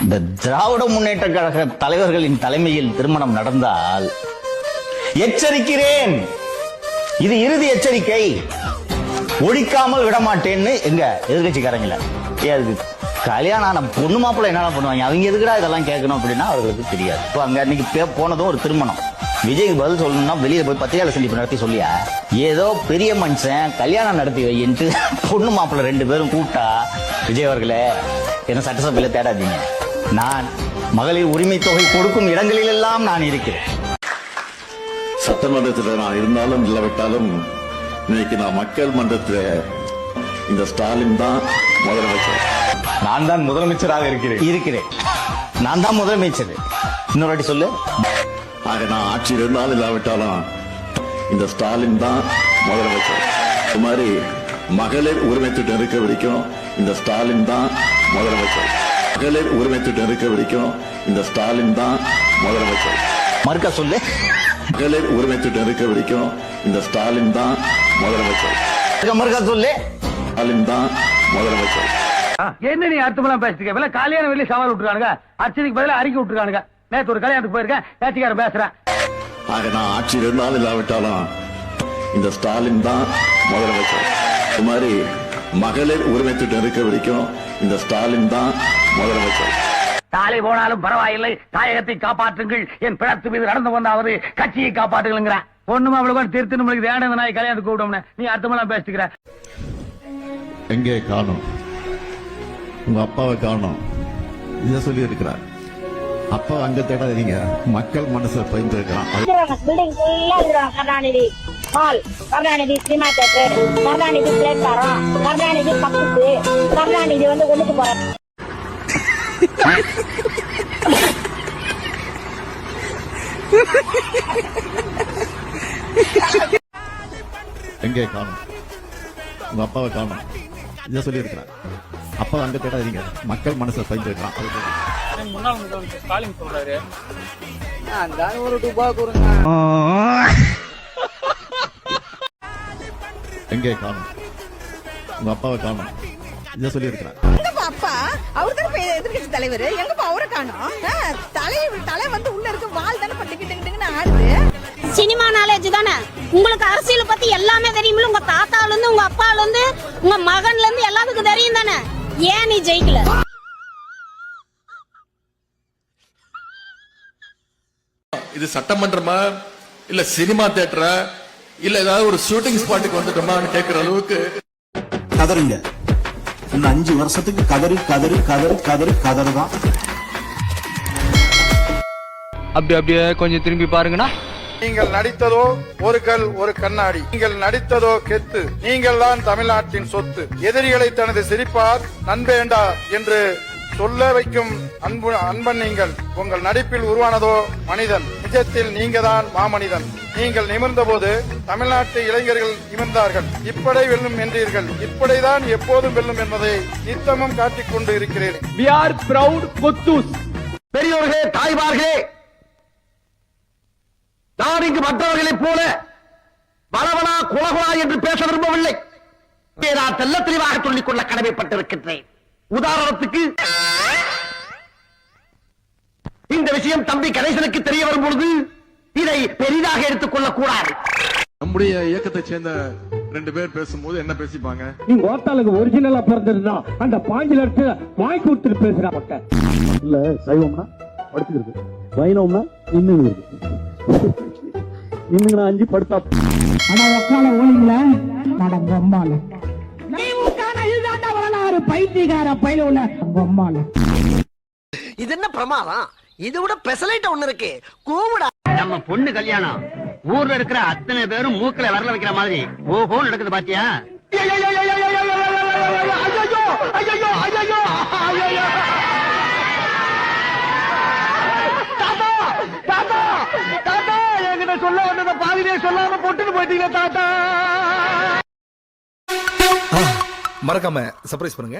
இந்த திராவிட முன்னேற்ற கழக தலைவர்களின் தலைமையில் திருமணம் நடந்தால் எச்சரிக்கிறேன், இது இறுதி எச்சரிக்கை, ஒழிக்காமல் விடமாட்டேன்னு எங்க எதிர்கட்சிக்காரங்கள கல்யாணம் ஆன பொண்ணு மாப்பிள்ள என்ன பண்ணுவாங்க, அவங்க எதுக்குடா இதெல்லாம் கேட்கணும் அப்படின்னா அவர்களுக்கு தெரியாது. இப்போ அங்க அன்னைக்கு போனதும் ஒரு திருமணம். விஜய்க்கு பதில் சொல்லணும்னா வெளியில போய் பத்திரிகையாளர் சந்திப்பு நடத்தி சொல்லியா, ஏதோ பெரிய மனுஷன் கல்யாணம் நடத்தி வைன்ட்டு பொண்ணு மாப்பிள்ள 2 பேரும் கூப்பிட்டா, விஜய் அவர்களே என்ன சட்டசபையில தேடாதீங்க, நான் மகளிர் உரிமை தொகை கொடுக்கும் இடங்களில் எல்லாம் நான் இருக்கிறேன். சட்டமன்றத்தில் நான் இருந்தாலும் இல்லாவிட்டாலும் இன்னைக்கு நான் மக்கள் மன்றத்தில் இந்த ஸ்டாலின் தான் முதலமைச்சர். நான் தான் முதலமைச்சராக இருக்கிறேன். நான் தான் முதலமைச்சர். இன்னொரு வாட்டி சொல்லு. ஆக நான் ஆட்சியில் இருந்தாலும் இல்லாவிட்டாலும் இந்த ஸ்டாலின் தான் முதலமைச்சர். இது மாதிரி மகளிர் உரிமை திட்டம் இருக்க வரைக்கும் இந்த ஸ்டாலின் தான் முதலமைச்சர். மகளிர் உரிமை திட்டம் இருக்க வரைக்கும் இந்த ஸ்டாலின் தான் முதலமைச்சர். மறுக்க சொல்லு. மகளிர் உரிமை திட்டம் இருக்க வரைக்கும் இந்த ஸ்டாலின் தான் முதலமைச்சர். மறுக்க சொல்லு. ஸ்டாலின் தான் முதலமைச்சர். என்ன நீ அர்த்தமெல்லாம் பேசிட்டு கல்யாணம் வெளியே சவால் விட்டுருக்கானுங்க, அர்ச்சனைக்கு பதிலாக அறிக்கை விட்டுருக்கானுங்க. நேற்று ஒரு கல்யாணத்துக்கு போயிருக்கேன், பேச்சுக்காரன் பேசுறேன். ஆக நான் ஆட்சியில் இருந்தாலும் இல்லாவிட்டாலும் இந்த ஸ்டாலின் தான் முதலமைச்சர். இது மாதிரி மகளிர் உரிமை திட்டம் இருக்க வரைக்கும் இந்த ஸ்டாலின் தான் முதலமைச்சர். தாலை போனாலும் பரவாயில்லை, தாயகத்தை காப்பாற்றுங்கள், என் பிழத்து மீது நடந்து வந்தாவது கட்சியை காப்பாற்றுங்கிற ஒண்ணுமா அவ்வளவு திருத்து நம்மளுக்கு வேணும். நாய் கல்யாணத்துக்கு கூப்பிட்டோம்னு நீ அர்த்தமெல்லாம் பேசிக்கிற. எங்கே காணும், உங்க அப்பாவை காணும், இதை சொல்லி இருக்கிறார். அப்பா அங்க தேடாதீங்க, மக்கள் மனசை பயந்து இருக்கிறான். Karunanidhi hall, Karunanidhi cinema theatre, Karunanidhi platform, Karunanidhi பக்கத்து, கருணாநிதி ஒண்ணுக்கு போற. எங்கே காணும், உங்க அப்பாவை காணும், இதை சொல்லி இருக்கிறார். அப்பா அங்க தேடாதீங்க, மக்கள் மனசை பயந்து இருக்கிறான். முன்னாள் முதலமைச்சர் ஸ்டாலின் சொல்றாரு, ஒரு ரூபாய் கொடுங்க. எங்கே காணும், உங்க அப்பாவை காணும், இதை சொல்லி இருக்கிறார். அப்பா அவர் தான் எதிர்கட்சி தலைவர், எங்கப்பா அவரை காணும். தலை உள்ள இருக்க வால் தானே பட்டுக்கிட்டுன்னு ஆடுது. சினிமா நாலேஜ் தானே உங்களுக்கு, அரசியல் பத்தி எல்லாமே தெரியுமில்ல. உங்க தாத்தால இருந்து உங்க அப்பால இருந்து உங்க மகன்ல இருந்து எல்லாத்துக்கும் தெரியும் தானே. ஏன் நீ ஜெயிக்கல? இது சட்டமன்றமா இல்ல சினிமா தியேட்டரா இல்ல ஏதாவது ஒரு ஷூட்டிங் ஸ்பாட்டுக்கு வந்துட்டோமான்னு கேட்கிற அளவுக்கு கதறுங்க. இன்னும் 5 வருஷத்துக்கு கதறு கதறு கதறு கதறு கதறு தான். அப்படியே கொஞ்சம் திரும்பி பாருங்கண்ணா. நீங்கள் நடித்ததோ ஒரு கல் ஒரு கண்ணாடி, நீங்கள் நடித்ததோ கெத்து, நீங்கள் தான் தமிழ்நாட்டின் சொத்து. எதிரிகளை தனது சிரிப்பார் நண்பேண்டா என்று சொல்ல வைக்கும் அன்பன் நீங்கள். உங்கள் நடிப்பில் உருவானதோ மனிதன், நிஜத்தில் நீங்க தான் மாமனிதன். நீங்கள் நிமிர்ந்த போது தமிழ்நாட்டு இளைஞர்கள் நிமிர்ந்தார்கள். இப்படை வெல்லும் என்றீர்கள், இப்படைதான் எப்போதும் வெல்லும் என்பதை நித்தமும் காட்டிக் கொண்டு இருக்கிறேன். We are proud Kothus. பெரியோர்களே, தாய்மார்களே, நான் இங்கு மற்றவர்களைப் போல வளவளா குலகுலா என்று பேச விரும்பவில்லை. நான் தெல்ல தெளிவாக சொல்லிக் கொள்ள கடமைப்பட்டிருக்கின்றேன். உதாரணத்துக்கு இந்த விஷயம் தம்பி கணேசனுக்கு தெரிய வரும் பொழுது இதை பெரிதாக எடுத்துக் கொள்ளக் கூடாது. நம்முடைய இயக்கத்தை சேர்ந்த 2 பேர் பேசும்போது என்ன பேசிப்பாங்க, நீ ஓட்டாளுக்கு ஒரிஜினலா பிறந்திருந்தா அந்த 5 லட்சம் வாங்கி கொடுத்துட்டு பேசுறாங்க. இல்ல சைவம்னா படுத்துக்கிறது, வைணவம்னா இன்னும் இருக்கு. இன்னும் 5 படுத்தா ஆனா உக்கால ஓலிங்களா நடம் பொம்மால வரலாறு பைத்தியக்கார பயில உள்ள பொம்மால. இது என்ன பிரமாதம்? இது விட பெசலைட் ஒண்ணு இருக்கு, கூவுடா. நம்ம பொண்ணு கல்யாணம் ஊர்ல இருக்கிற அத்தனை பேரும் மூக்கல வரல வைக்கிற மாதிரி ஓஹோ நடக்குது பாத்தியா? தாத்தா என்கிட்ட சொல்ல வந்தத பாதிலே சொல்லாம போட்டுன்னு போயிட்டீங்க தாத்தா. மறக்காம சர்ப்ரைஸ் பண்ணுங்க.